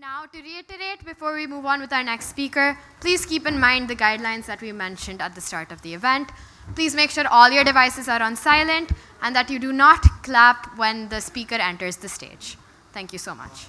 Now, to reiterate before we move on with our next speaker, please keep in mind the guidelines that we mentioned at the start of the event. Please make sure all your devices are on silent and that you do not clap when the speaker enters the stage. Thank you so much.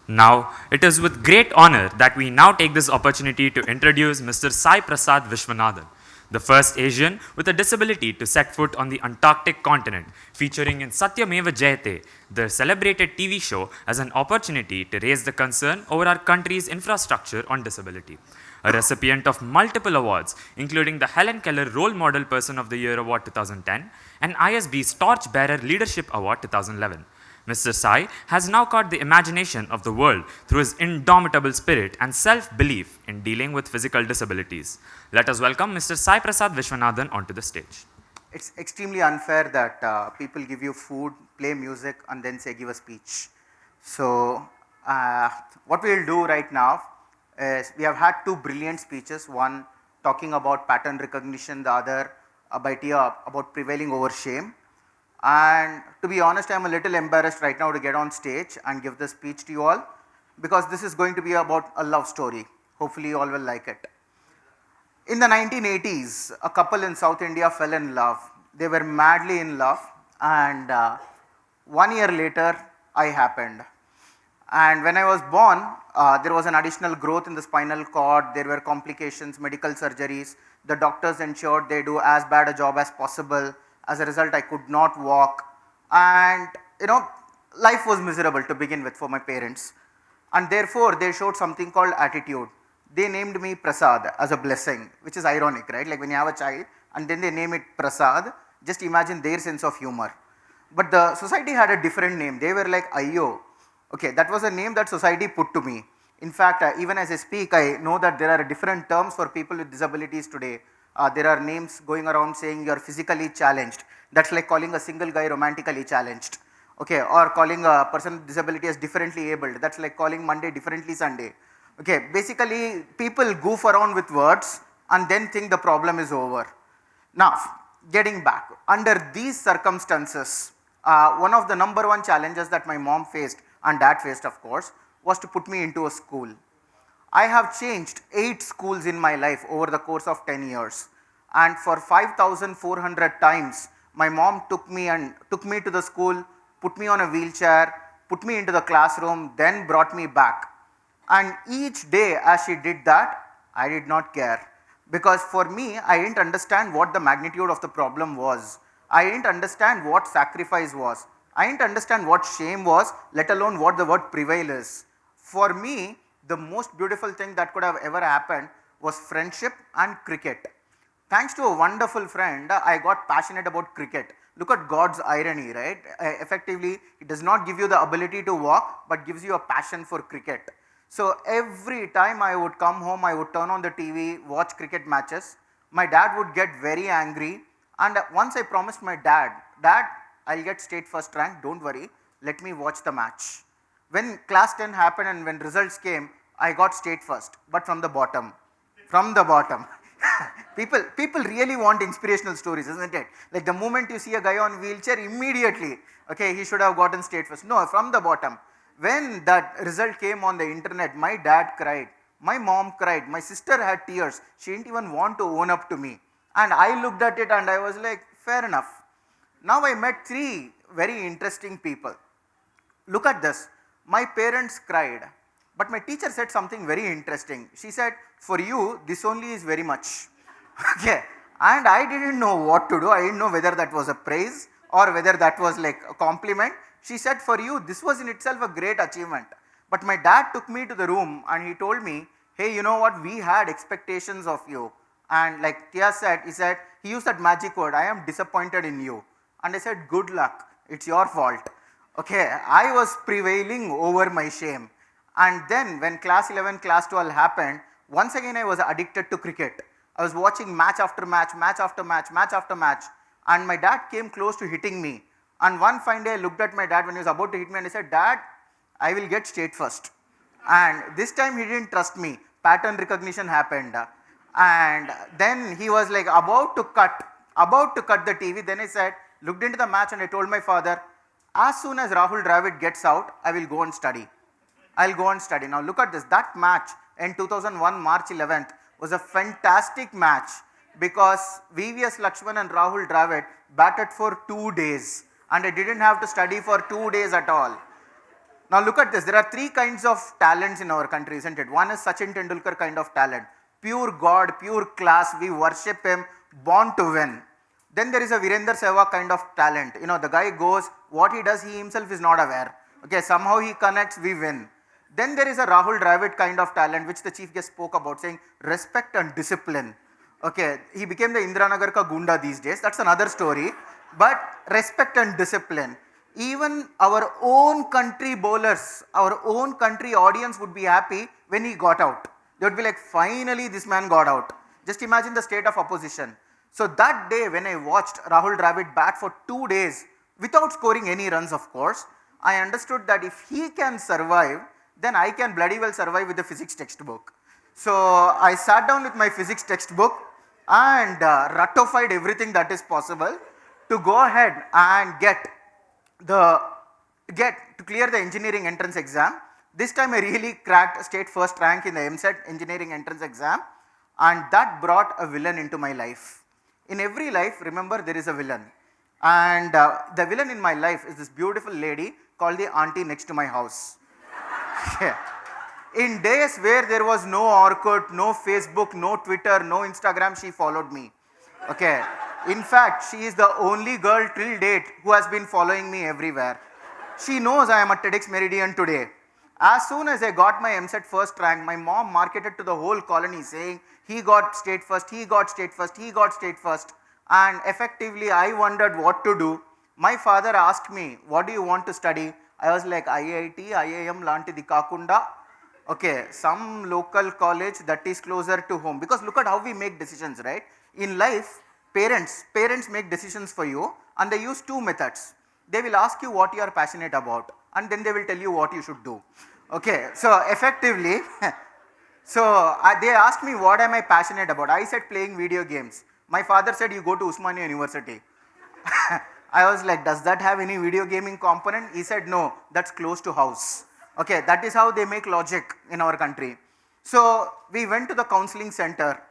Now, it is with great honor that we now take this opportunity to introduce Mr. Sai Prasad Viswanathan, the first Asian with a disability to set foot on the Antarctic continent, featuring in Satyameva Jayate, the celebrated TV show, as an opportunity to raise the concern over our country's infrastructure on disability. A recipient of multiple awards, including the Helen Keller Role Model Person of the Year Award 2010 and ISB's Torchbearer Leadership Award 2011. Mr. Sai has now caught the imagination of the world through his indomitable spirit and self-belief in dealing with physical disabilities. Let us welcome Mr. Sai Prasad Viswanathan onto the stage. It's extremely unfair that people give you food, play music, and then say give a speech. So what we will do right now is we have had two brilliant speeches, one talking about pattern recognition, the other by Tia about prevailing over shame. And to be honest, I am a little embarrassed right now to get on stage and give the speech to you all, because this is going to be about a love story. Hopefully you all will like it. In the 1980s, a couple in South India fell in love. They were madly in love, and 1 year later, I happened. And when I was born, there was an additional growth in the spinal cord, there were complications, medical surgeries. The doctors ensured they do as bad a job as possible. As a result, I could not walk, and life was miserable to begin with for my parents. And therefore, they showed something called attitude. They named me Prasad as a blessing, which is ironic, right? Like when you have a child and then they name it Prasad, just imagine their sense of humor. But the society had a different name. They were like Ayyo. Okay, that was a name that society put to me. In fact, even as I speak, I know that there are different terms for people with disabilities today. There are names going around saying you are physically challenged. That's like calling a single guy romantically challenged. Okay, or calling a person with disability as differently abled. That's like calling Monday differently Sunday. Okay, basically people goof around with words and then think the problem is over. Now, getting back, under these circumstances, one of the number one challenges that my mom faced and dad faced, of course, was to put me into a school. I have changed 8 schools in my life over the course of 10 years. And for 5,400 times, my mom took me to the school, put me on a wheelchair, put me into the classroom, then brought me back. And each day as she did that, I did not care. Because for me, I didn't understand what the magnitude of the problem was. I didn't understand what sacrifice was. I didn't understand what shame was, let alone what the word prevail is. For me, the most beautiful thing that could have ever happened was friendship and cricket. Thanks to a wonderful friend, I got passionate about cricket. Look at God's irony, right? Effectively, it does not give you the ability to walk, but gives you a passion for cricket. So every time I would come home, I would turn on the TV, watch cricket matches. My dad would get very angry, and once I promised my dad, Dad, I'll get state first rank, don't worry, let me watch the match. When class 10 happened and when results came, I got state first, but from the bottom. From the bottom. people really want inspirational stories, isn't it? Like the moment you see a guy on wheelchair, immediately, okay, he should have gotten state first. No, from the bottom. When that result came on the internet, my dad cried, my mom cried, my sister had tears. She didn't even want to own up to me. And I looked at it and I was like, fair enough. Now I met 3 very interesting people. Look at this. My parents cried, but my teacher said something very interesting. She said, for you, this only is very much. Okay, and I didn't know what to do. I didn't know whether that was a praise or whether that was like a compliment. She said, for you, this was in itself a great achievement. But my dad took me to the room and he told me, hey, you know what, we had expectations of you. And like Tia said, he used that magic word, I am disappointed in you. And I said, good luck, it's your fault. Okay, I was prevailing over my shame. And then when class 11, class 12 happened, once again I was addicted to cricket. I was watching match after match, match after match, match after match. And my dad came close to hitting me. And one fine day I looked at my dad when he was about to hit me and I said, Dad, I will get state first. And this time he didn't trust me. Pattern recognition happened. And then he was like about to cut the TV. Then I said, looked into the match and I told my father, as soon as Rahul Dravid gets out, I will go and study. I'll go and study. Now look at this. That match in 2001, March 11th, was a fantastic match because VVS Lakshman and Rahul Dravid batted for 2 days and I didn't have to study for 2 days at all. Now look at this. There are 3 kinds of talents in our country, isn't it? One is Sachin Tendulkar kind of talent. Pure God, pure class. We worship him, born to win. Then there is a Virender Sehwag kind of talent. You know, the guy goes, what he does, he himself is not aware. Okay, somehow he connects, we win. Then there is a Rahul Dravid kind of talent, which the chief guest spoke about, saying respect and discipline. Okay, he became the Indranagar ka Gunda these days. That's another story. But respect and discipline. Even our own country bowlers, our own country audience would be happy when he got out. They would be like, finally this man got out. Just imagine the state of opposition. So that day when I watched Rahul Dravid bat for 2 days, without scoring any runs of course, I understood that if he can survive, then I can bloody well survive with the physics textbook. So I sat down with my physics textbook and ratified everything that is possible to go ahead and to clear the engineering entrance exam. This time I really cracked state first rank in the MSET engineering entrance exam, and that brought a villain into my life. In every life, remember, there is a villain. And the villain in my life is this beautiful lady called the auntie next to my house. Yeah. In days where there was no Orkut, no Facebook, no Twitter, no Instagram, she followed me. Okay. In fact, she is the only girl till date who has been following me everywhere. She knows I am at TEDx Meridian today. As soon as I got my MSET first rank, my mom marketed to the whole colony saying, he got state first, he got state first, he got state first. And effectively, I wondered what to do. My father asked me, what do you want to study? I was like, IIT, IIM, Lantidi Kakunda. Okay, some local college that is closer to home. Because look at how we make decisions, right? In life, parents make decisions for you and they use 2 methods. They will ask you what you are passionate about and then they will tell you what you should do. Okay, so effectively, they asked me what am I passionate about. I said playing video games. My father said you go to Usmania University. I was like, does that have any video gaming component? He said no, that's close to house. Okay, that is how they make logic in our country. So we went to the counseling center,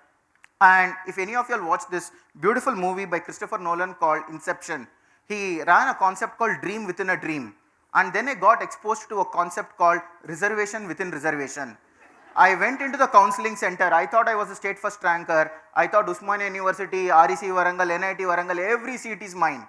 and if any of you all watched this beautiful movie by Christopher Nolan called Inception, he ran a concept called dream within a dream. And then I got exposed to a concept called reservation within reservation. I went into the counseling center. I thought I was a state first ranker. I thought Usmania University, REC Warangal, NIT Warangal, every seat is mine.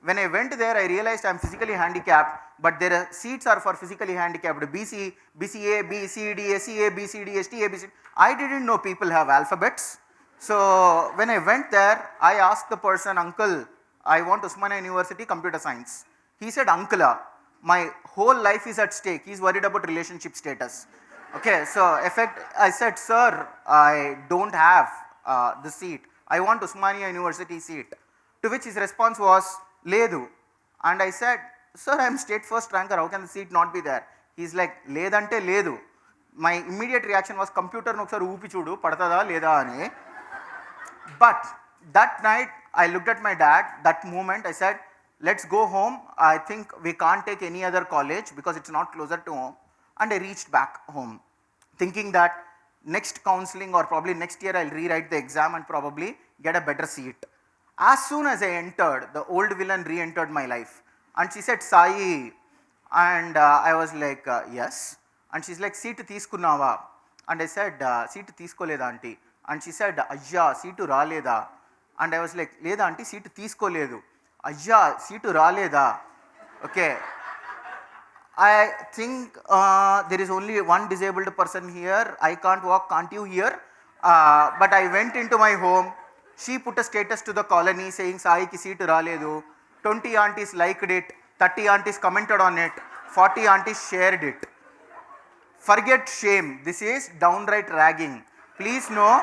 When I went there, I realized I am physically handicapped, but their seats are for physically handicapped. BC, BCA, BCD, SCA, BCD, STA, BCD. I didn't know people have alphabets. So when I went there, I asked the person, uncle, I want Usmania University computer science. He said, uncle, my whole life is at stake. He's worried about relationship status. Okay, so I said, sir, I don't have the seat. I want Usmania University seat. To which his response was, Ledu. And I said, sir, I am state first ranker. How can the seat not be there? He's like, Ledante Ledu. My immediate reaction was, computer noksar oopi chudu, padtada leda ani. But that night, I looked at my dad. That moment, I said, let's go home. I think we can't take any other college because it's not closer to home. And I reached back home, thinking that next counseling or probably next year I'll rewrite the exam and probably get a better seat. As soon as I entered, the old villain re-entered my life. And she said, Sai. And I was like, yes. And she's like, seat teeskunnava. And I said, seat teeskoleda auntie. And she said, Ajja, seatu raleda. And I was like, Leda auntie, seat teeskoledu. Ajja, seatu raleda. Okay. I think there is only one disabled person here. I can't walk, can't you hear? But I went into my home. She put a status to the colony saying, Sai ki seat raledu. 20 aunties liked it, 30 aunties commented on it, 40 aunties shared it. Forget shame. This is downright ragging. Please know,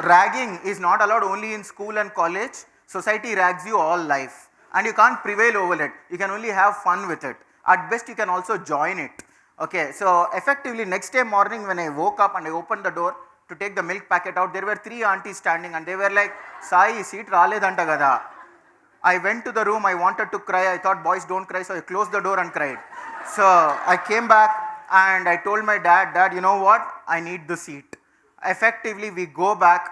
ragging is not allowed only in school and college. Society rags you all life. And you can't prevail over it. You can only have fun with it. At best, you can also join it. Okay, so effectively next day morning when I woke up and I opened the door to take the milk packet out, there were 3 aunties standing and they were like, Sai, seat raledanta gada. I went to the room, I wanted to cry. I thought boys don't cry, so I closed the door and cried. So I came back And I told my dad, Dad, you know what? I need the seat. Effectively, we go back,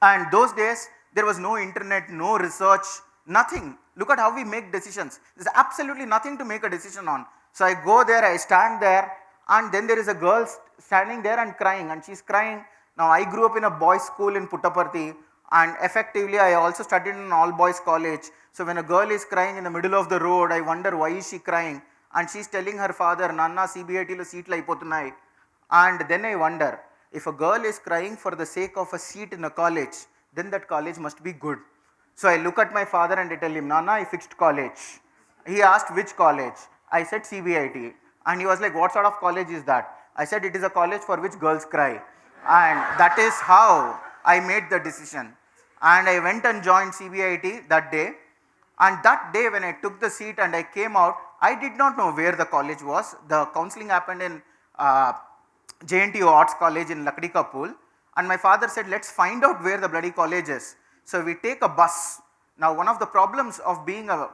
and those days, there was no internet, no research, nothing. Look at how we make decisions. There's absolutely nothing to make a decision on. So I go there, I stand there, and then there is a girl standing there and crying, and she's crying. Now, I grew up in a boys' school in Puttaparthi, and effectively, I also studied in an all-boys college. So when a girl is crying in the middle of the road, I wonder why is she crying? And she's telling her father, Nanna, CBIT lo seatlu ayipothunnayi. And then I wonder, if a girl is crying for the sake of a seat in a college, then that college must be good. So I look at my father and I tell him, Nana, I fixed college. He asked which college. I said CBIT. And he was like, what sort of college is that? I said, it is a college for which girls cry. And that is how I made the decision. And I went and joined CBIT that day. And that day when I took the seat and I came out, I did not know where the college was. The counseling happened in JNTU Arts College in Lakdika. And my father said, let's find out where the bloody college is. So we take a bus. Now, one of the problems of being a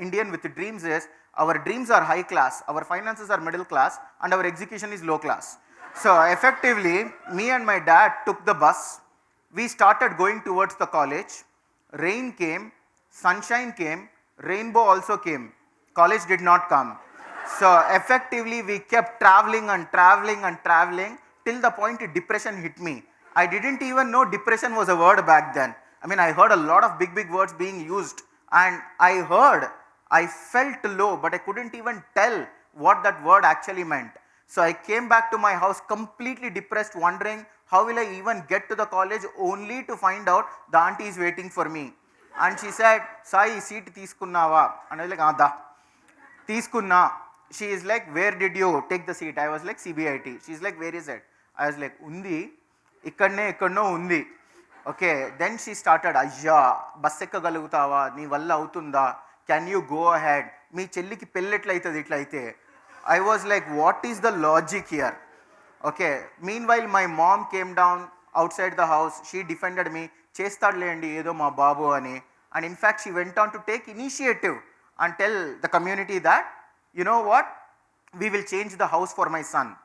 Indian with dreams is our dreams are high class, our finances are middle class, and our execution is low class. So effectively, me and my dad took the bus. We started going towards the college. Rain came, sunshine came, rainbow also came. College did not come. So effectively, we kept traveling and traveling and traveling till the point depression hit me. I didn't even know depression was a word back then. I mean, I heard a lot of big words being used, and I felt low, but I couldn't even tell what that word actually meant. So I came back to my house completely depressed, wondering how will I even get to the college, only to find out the auntie is waiting for me. And she said, Sai, seat teeskunnava? And I was like, da. Teeskunna. She is like, where did you take the seat? I was like, CBIT. She's like, where is it? I was like, undi, ikkadne undi. Okay, then she started, Ayya, bus ekkagalugutava, nee valla avutunda, can you go ahead? Me chelliki pelli etla aitadi itla aite. I was like, what is the logic here? Okay, meanwhile my mom came down outside the house, she defended me, chestadlendi edo ma babu ani. And in fact, she went on to take initiative and tell the community that, you know what, we will change the house for my son.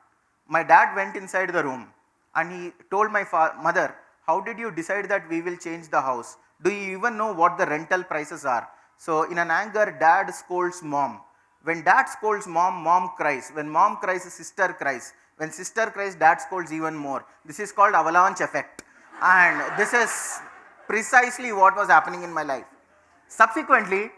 My dad went inside the room and he told my mother, how did you decide that we will change the house? Do you even know what the rental prices are? So in an anger, dad scolds mom. When dad scolds mom, mom cries. When mom cries, sister cries. When sister cries, dad scolds even more. This is called avalanche effect. And this is precisely what was happening in my life. Subsequently,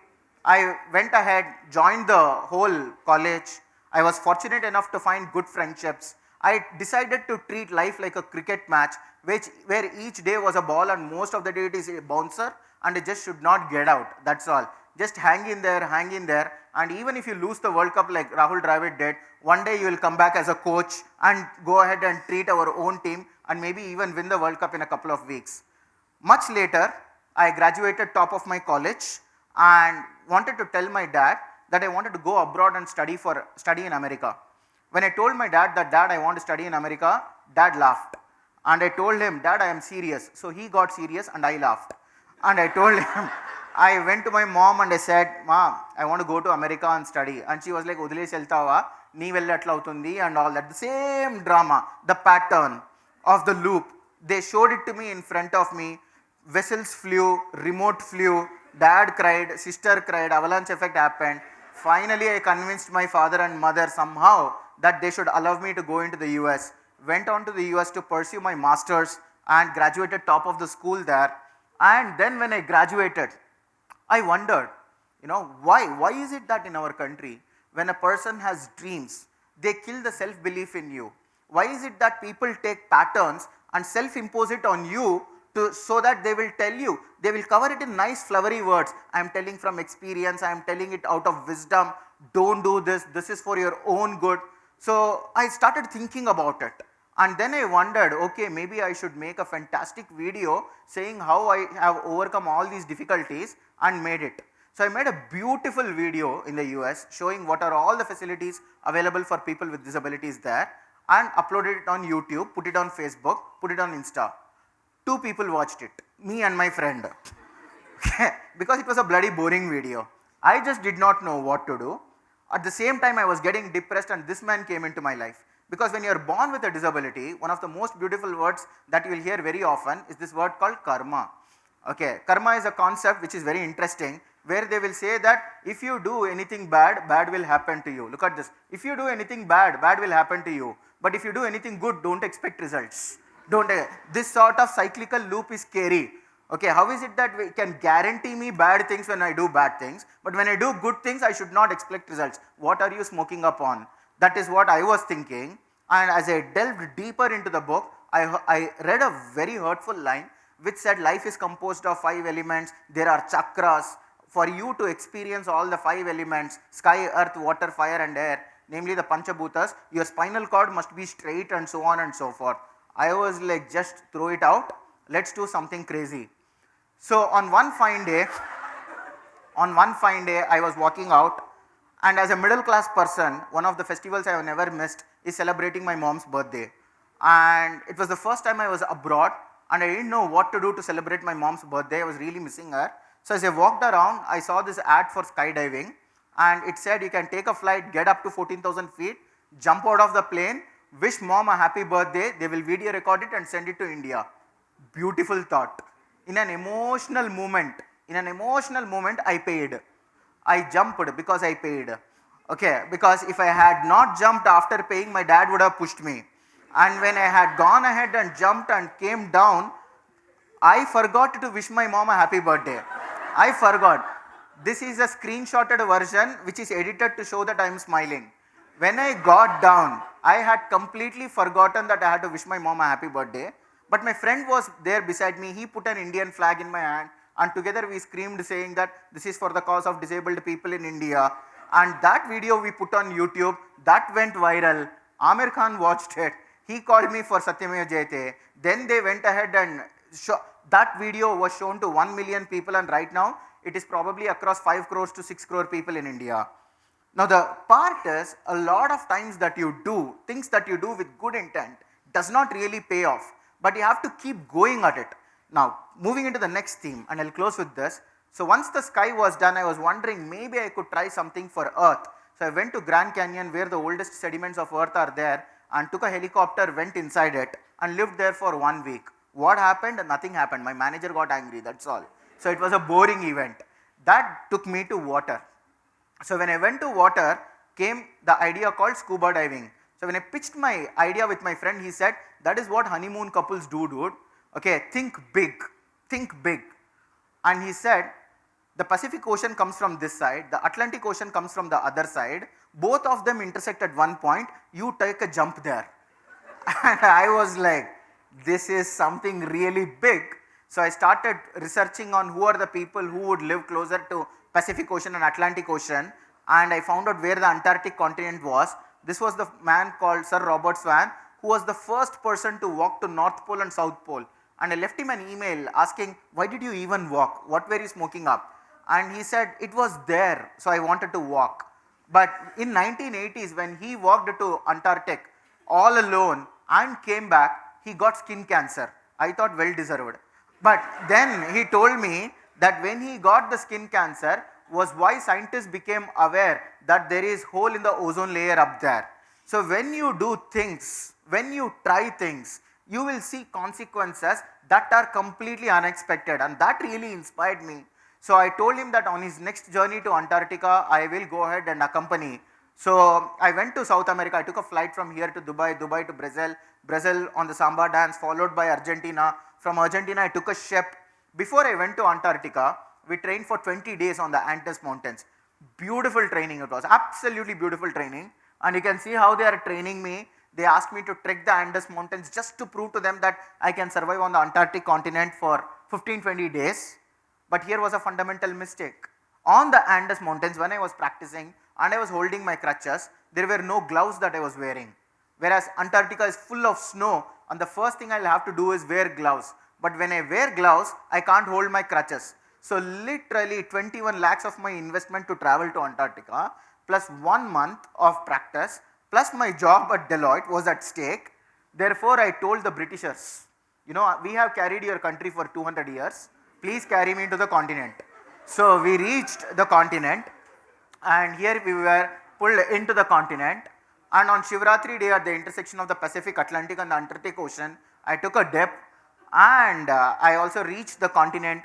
I went ahead, joined the whole college. I was fortunate enough to find good friendships. I decided to treat life like a cricket match, where each day was a ball and most of the day it is a bouncer and it just should not get out. That's all. Just hang in there, and even if you lose the World Cup like Rahul Dravid did, one day you will come back as a coach and go ahead and treat our own team and maybe even win the World Cup in a couple of weeks. Much later, I graduated top of my college and wanted to tell my dad that I wanted to go abroad and study in America. When I told my dad that, Dad, I want to study in America, Dad laughed. And I told him, Dad, I am serious. So he got serious and I laughed. And I told him, I went to my mom and I said, Mom, I want to go to America and study. And she was like, Udile seltava, nee velle atla avutundi, and all that. The same drama, the pattern of the loop. They showed it to me in front of me. Vessels flew, remote flew, dad cried, sister cried, avalanche effect happened. Finally, I convinced my father and mother somehow that they should allow me to go into the US. Went on to the US to pursue my masters and graduated top of the school there. And then when I graduated, I wondered, why is it that in our country, when a person has dreams, they kill the self-belief in you? Why is it that people take patterns and self-impose it on you so that they will tell you, they will cover it in nice flowery words. I am telling from experience, I am telling it out of wisdom, don't do this, this is for your own good. So I started thinking about it. And then I wondered, okay, maybe I should make a fantastic video saying how I have overcome all these difficulties and made it. So I made a beautiful video in the US showing what are all the facilities available for people with disabilities there, and uploaded it on YouTube, put it on Facebook, put it on Insta. 2 people watched it, me and my friend. Because it was a bloody boring video. I just did not know what to do. At the same time, I was getting depressed and this man came into my life. Because when you are born with a disability, one of the most beautiful words that you will hear very often is this word called karma. Okay, karma is a concept which is very interesting, where they will say that if you do anything bad, bad will happen to you. Look at this. If you do anything bad, bad will happen to you. But if you do anything good, don't expect results. Don't. This sort of cyclical loop is scary. Okay, how is it that we can guarantee me bad things when I do bad things, but when I do good things, I should not expect results? What are you smoking up on? That is what I was thinking. And as I delved deeper into the book, I read a very hurtful line which said life is composed of 5 elements. There are chakras. For you to experience all the 5 elements, sky, earth, water, fire and air, namely the Panchabhutas, your spinal cord must be straight and so on and so forth. I was like, just throw it out. Let's do something crazy. So on one fine day, I was walking out, and as a middle class person, one of the festivals I have never missed is celebrating my mom's birthday. And it was the first time I was abroad, and I didn't know what to do to celebrate my mom's birthday. I was really missing her. So as I walked around, I saw this ad for skydiving, and it said you can take a flight, get up to 14,000 feet, jump out of the plane, wish mom a happy birthday, they will video record it and send it to India. Beautiful thought. In an emotional moment, I paid. I jumped because I paid. Okay, because if I had not jumped after paying, my dad would have pushed me. And when I had gone ahead and jumped and came down, I forgot to wish my mom a happy birthday. I forgot. This is a screenshotted version which is edited to show that I am smiling. When I got down, I had completely forgotten that I had to wish my mom a happy birthday. But my friend was there beside me. He put an Indian flag in my hand, and together we screamed saying that this is for the cause of disabled people in India. And that video we put on YouTube, that went viral. Amir Khan watched it. He called me for Satyameva Jayate. Then they went ahead and that video was shown to 1 million people, and right now it is probably across 5 crores to 6 crore people in India. Now the part is, a lot of times that you do, things that you do with good intent does not really pay off. But you have to keep going at it. Now, moving into the next theme, and I'll close with this. So once the sky was done, I was wondering maybe I could try something for Earth. So I went to Grand Canyon, where the oldest sediments of Earth are there, and took a helicopter, went inside it, and lived there for 1 week. What happened? Nothing happened. My manager got angry, that's all. So it was a boring event. That took me to water. So when I went to water, came the idea called scuba diving. So when I pitched my idea with my friend, he said, that is what honeymoon couples do, dude. Okay, think big, think big. And he said, the Pacific Ocean comes from this side, the Atlantic Ocean comes from the other side, both of them intersect at one point, you take a jump there. And I was like, this is something really big. So I started researching on who are the people who would live closer to Pacific Ocean and Atlantic Ocean, and I found out where the Antarctic continent was. This was the man called Sir Robert Swan, who was the first person to walk to North Pole and South Pole. And I left him an email asking, why did you even walk? What were you smoking up? And he said, it was there, so I wanted to walk. But in 1980s, when he walked to Antarctic all alone and came back, he got skin cancer. I thought well deserved. But then he told me that when he got the skin cancer was why scientists became aware that there is hole in the ozone layer up there. So when you do things, when you try things, you will see consequences that are completely unexpected, and that really inspired me. So I told him that on his next journey to Antarctica, I will go ahead and accompany. So I went to South America. I took a flight from here to Dubai, Dubai to Brazil, Brazil on the samba dance, followed by Argentina. From Argentina, I took a ship. Before I went to Antarctica, we trained for 20 days on the Andes Mountains. Beautiful training it was, absolutely beautiful training. And you can see how they are training me. They asked me to trek the Andes Mountains just to prove to them that I can survive on the Antarctic continent for 15-20 days. But here was a fundamental mistake. On the Andes Mountains, when I was practicing and I was holding my crutches, there were no gloves that I was wearing. Whereas Antarctica is full of snow, and the first thing I'll have to do is wear gloves. But when I wear gloves, I can't hold my crutches. So literally 21 lakhs of my investment to travel to Antarctica, plus 1 month of practice, plus my job at Deloitte was at stake. Therefore, I told the Britishers, you know, we have carried your country for 200 years, please carry me to the continent. So we reached the continent, and here we were pulled into the continent. And on Shivratri day at the intersection of the Pacific, Atlantic and the Antarctic Ocean, I took a dip and I also reached the continent,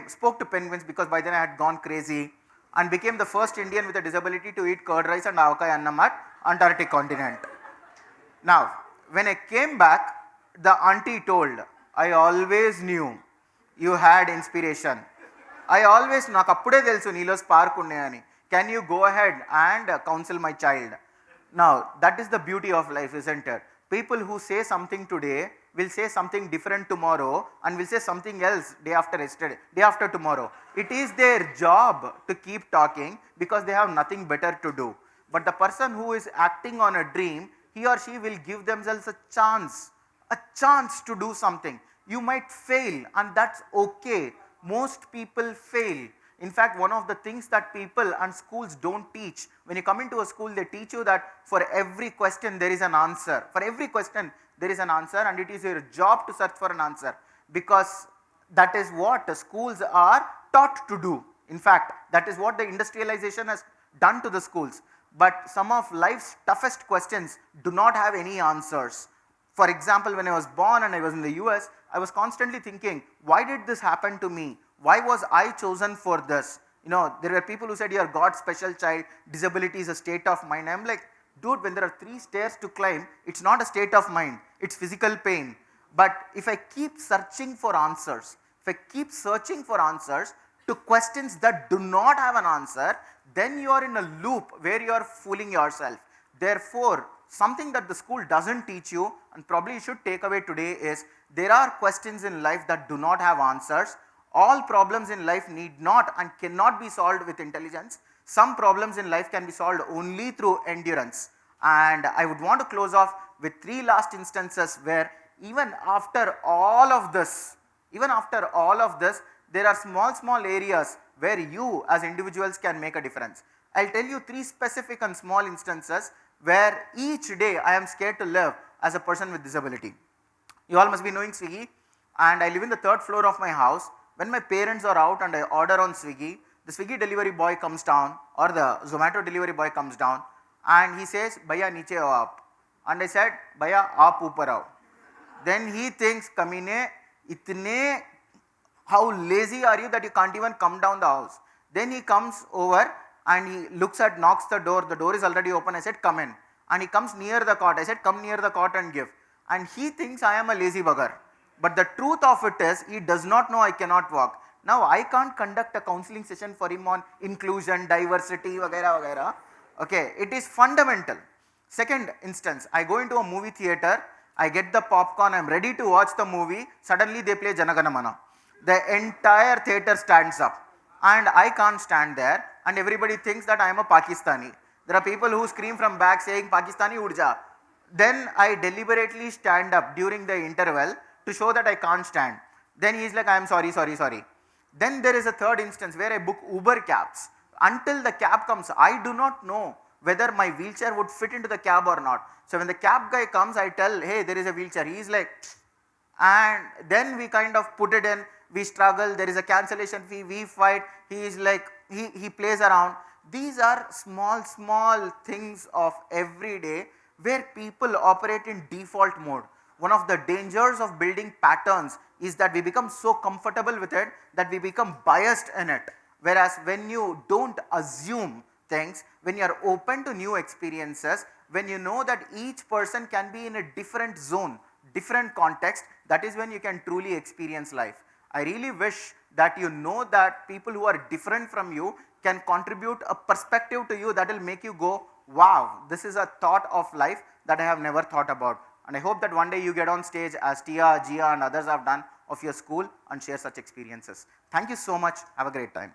spoke to penguins because by then I had gone crazy, and became the first Indian with a disability to eat curd rice and avakai annam at Antarctic continent. Now, when I came back, the auntie told, I always knew you had inspiration. I always, నాకు అప్పుడే తెలుసు నీలో spark ఉన్నాయని. Can you go ahead and counsel my child? Now, that is the beauty of life, isn't it? People who say something today will say something different tomorrow and will say something else day after yesterday, day after tomorrow. It is their job to keep talking because they have nothing better to do. But the person who is acting on a dream, he or she will give themselves a chance to do something. You might fail and that's okay. Most people fail. In fact, one of the things that people and schools don't teach, when you come into a school, they teach you that for every question there is an answer. For every question there is an answer, and it is your job to search for an answer, because that is what the schools are taught to do. In fact, that is what the industrialization has done to the schools. But some of life's toughest questions do not have any answers. For example, when I was born and I was in the US, I was constantly thinking, why did this happen to me? Why was I chosen for this? You know, there were people who said, you're God's special child, disability is a state of mind. I'm like, dude, when there are 3 stairs to climb, it's not a state of mind, it's physical pain. But if I keep searching for answers, to questions that do not have an answer, then you are in a loop where you are fooling yourself. Therefore, something that the school doesn't teach you, and probably you should take away today, is there are questions in life that do not have answers. All problems in life need not and cannot be solved with intelligence. Some problems in life can be solved only through endurance. And I would want to close off with 3 last instances where even after all of this, there are small areas where you as individuals can make a difference. I'll tell you 3 specific and small instances where each day I am scared to live as a person with disability. You all must be knowing Swiggy, and I live in the 3rd floor of my house. When my parents are out and I order on Swiggy, the Swiggy delivery boy comes down, or the Zomato delivery boy comes down, and he says, Bhaiya niche aao aap. And I said, Bhaiya aap upar aao. Then he thinks, Kamine, itne, how lazy are you that you can't even come down the house? Then he comes over and he knocks the door is already open. I said, come in. And he comes near the cot. I said, come near the cot and give. And he thinks I am a lazy bugger. But the truth of it is, he does not know I cannot walk. Now I can't conduct a counseling session for him on inclusion, diversity, वगैरह. Okay, it is fundamental. Second instance, I go into a movie theater, I get the popcorn, I'm ready to watch the movie, suddenly they play Jana Gana Mana. The entire theater stands up and I can't stand there, and everybody thinks that I am a Pakistani. There are people who scream from back saying Pakistani Urja. Then I deliberately stand up during the interval to show that I can't stand. Then he is like, I am sorry. Then there is a third instance where I book Uber cabs. Until the cab comes, I do not know whether my wheelchair would fit into the cab or not. So when the cab guy comes, I tell, hey, there is a wheelchair. He is like, and then we kind of put it in, we struggle, there is a cancellation fee, we fight, he is like, he plays around. These are small things of every day where people operate in default mode. One of the dangers of building patterns is that we become so comfortable with it that we become biased in it. Whereas when you don't assume things, when you are open to new experiences, when you know that each person can be in a different zone, different context, that is when you can truly experience life. I really wish that you know that people who are different from you can contribute a perspective to you that will make you go, wow, this is a thought of life that I have never thought about. And I hope that one day you get on stage as Tia, Gia and others have done of your school and share such experiences. Thank you so much. Have a great time.